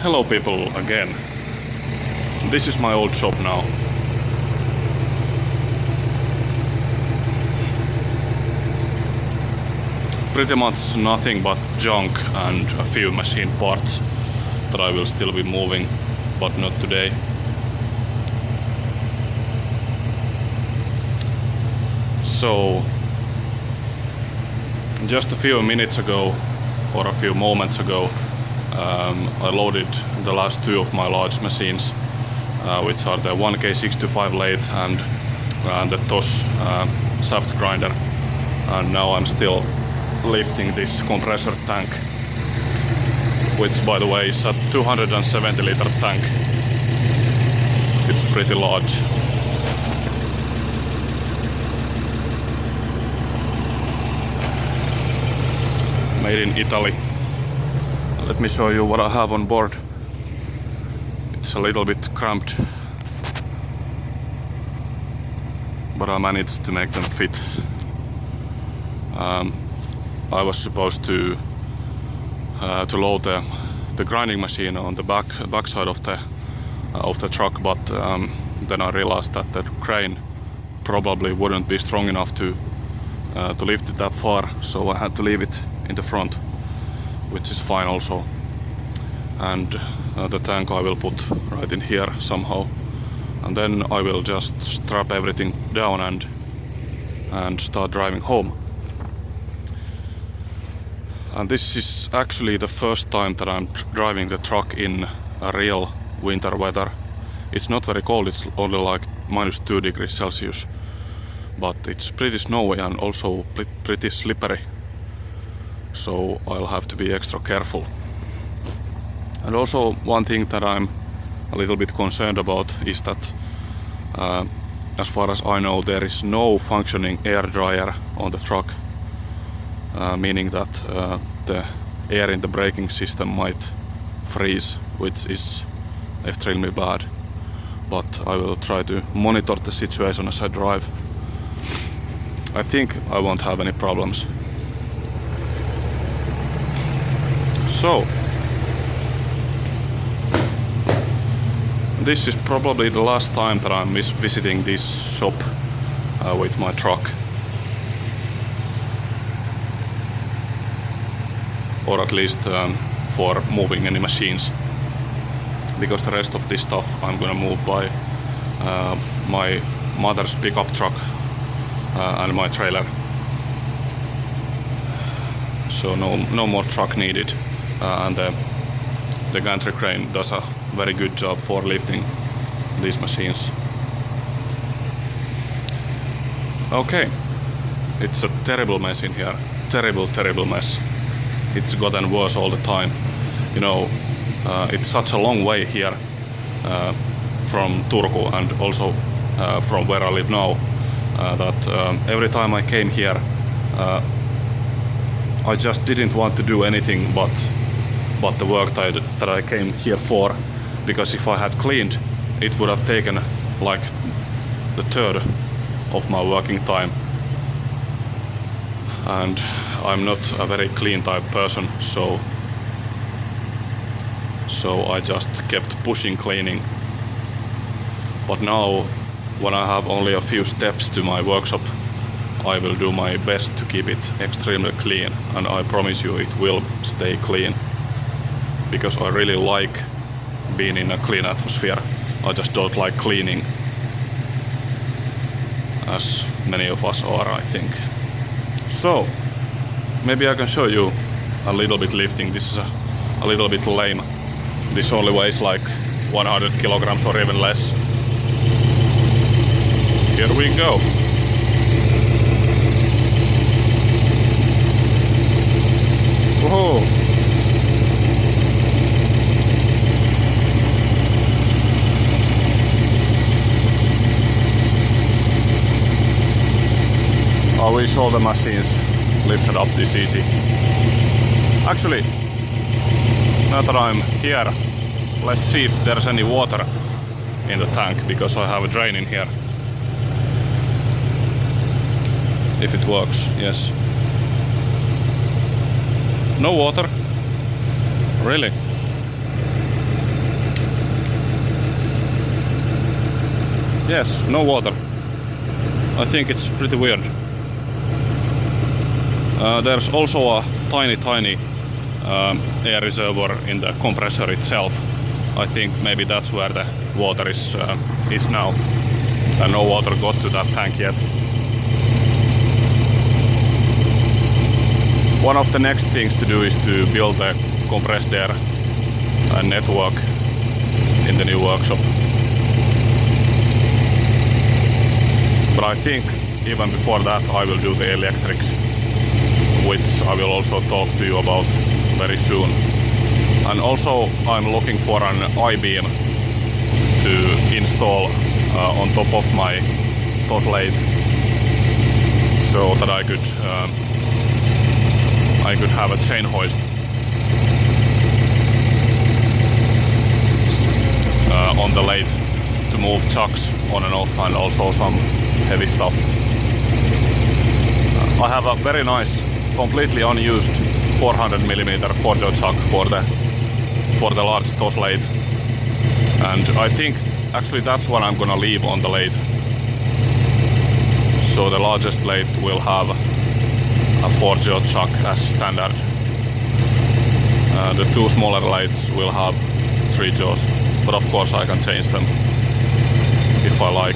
Hello people again. This is my old shop now. Pretty much nothing but junk and a few machine parts that I will still be moving, but not today. So, just a few minutes ago, or a few moments ago, I loaded the last two of my large machines, which are the 1K625 lathe and the TOS shaft grinder. And now I'm still lifting this compressor tank, which by the way is a 270 liter tank. It's pretty large. Made in Italy. Let me show you what I have on board. It's a little bit cramped, but I managed to make them fit. I was supposed to load the grinding machine on the back side of the truck, but then I realized that the crane probably wouldn't be strong enough to lift it that far, so I had to leave it in the front, which is fine also. And the tank I will put right in here somehow, and then I will just strap everything down and start driving home. And this is actually the first time that I'm driving the truck in a real winter weather. It's not very cold, it's only like -2 degrees Celsius, but it's pretty snowy and also pretty slippery. So I'll have to be extra careful. And also one thing that I'm a little bit concerned about is that as far as I know, there is no functioning air dryer on the truck, meaning that the air in the braking system might freeze, which is extremely bad. But I will try to monitor the situation as I drive. I think I won't have any problems. So, this is probably the last time that I'm visiting this shop with my truck. Or at least for moving any machines. Because the rest of this stuff I'm gonna move by my mother's pickup truck and my trailer. So no more truck needed. And the gantry crane does a very good job for lifting these machines. Okay, it's a terrible mess in here. Terrible mess. It's gotten worse all the time. You know, it's such a long way here from Turku and also from where I live now, that every time I came here, I just didn't want to do anything but the work that I came here for, because if I had cleaned, it would have taken like the third of my working time. And I'm not a very clean type person, so I just kept pushing cleaning. But now, when I have only a few steps to my workshop, I will do my best to keep it extremely clean, and I promise you it will stay clean. Because I really like being in a clean atmosphere. I just don't like cleaning, as many of us are, I think. So, maybe I can show you a little bit lifting. This is a little bit lame. This only weighs like 100 kilograms or even less. Here we go. Whoa. I wish all the machines lifted up this easy. Actually, now that I'm here, let's see if there's any water in the tank, because I have a drain in here. If it works, yes. No water? Really? Yes, no water. I think it's pretty weird. There's also a tiny air reservoir in the compressor itself. I think maybe that's where the water is now. And no water got to that tank yet. One of the next things to do is to build the compressed air network in the new workshop. But I think even before that I will do the electrics, which I will also talk to you about very soon. And also I'm looking for an I-beam to install on top of my TOS lathe, so that I could have a chain hoist on the lathe to move chucks on and off, and also some heavy stuff. I have a very nice, completely unused 400mm Fordo chuck for the large TOS lathe, and I think actually that's what I'm gonna leave on the lathe. So the largest lathe will have a 4-jaw chuck as standard. The two smaller lathes will have 3 jaws, but of course I can change them if I like.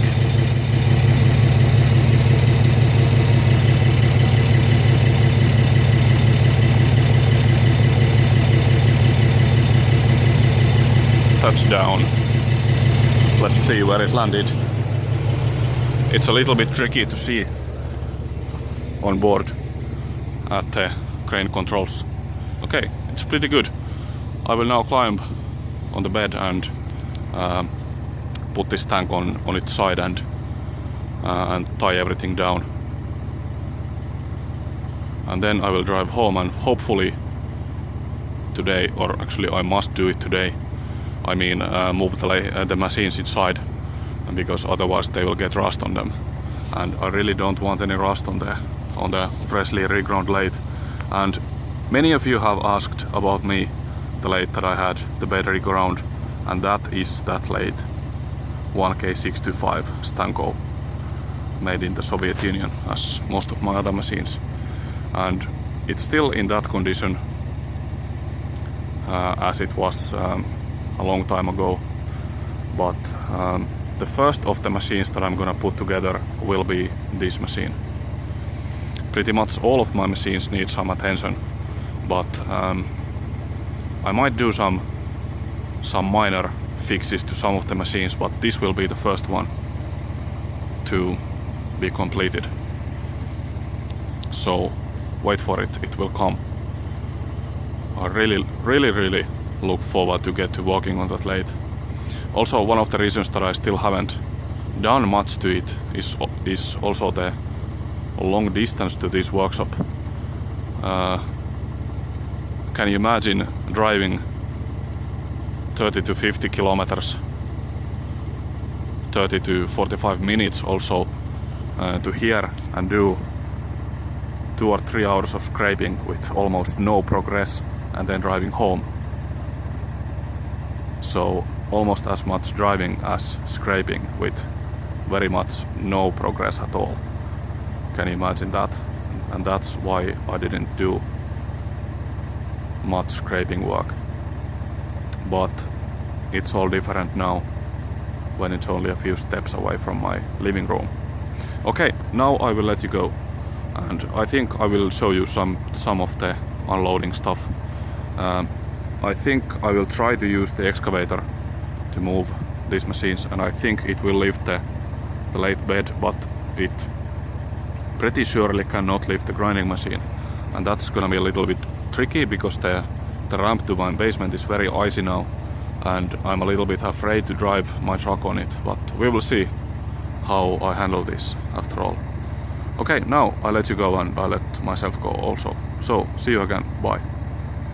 Touchdown. Let's see where it landed. It's a little bit tricky to see on board at the crane controls. Okay, it's pretty good. I will now climb on the bed and put this tank on its side and tie everything down. And then I will drive home, and hopefully today, or actually I must do it today, I mean move the machines inside, because otherwise they will get rust on them. And I really don't want any rust on the freshly reground lathe. And many of you have asked about me, the lathe that I had, the bed reground, and that is that lathe, 1K625 Stanko, made in the Soviet Union, as most of my other machines. And it's still in that condition as it was a long time ago, but the first of the machines that I'm gonna put together will be this machine. Pretty much all of my machines need some attention, but I might do some minor fixes to some of the machines, but this will be the first one to be completed. So wait for it, it will come. I really look forward to get to working on that lathe. Also, one of the reasons that I still haven't done much to it is also the long distance to this workshop. Can you imagine driving 30 to 50 kilometers, 30 to 45 minutes also to here, and do 2 or 3 hours of scraping with almost no progress, and then driving home? So almost as much driving as scraping with very much no progress at all. Can you imagine that? And that's why I didn't do much scraping work. But it's all different now when it's only a few steps away from my living room. Okay, now I will let you go, and I think I will show you some of the unloading stuff. I think I will try to use the excavator to move these machines, and I think it will lift the lathe bed, but it pretty surely cannot lift the grinding machine, and that's gonna be a little bit tricky because the ramp to my basement is very icy now, and I'm a little bit afraid to drive my truck on it, but we will see how I handle this after all. Okay, now I let you go and I let myself go also. So see you again, bye.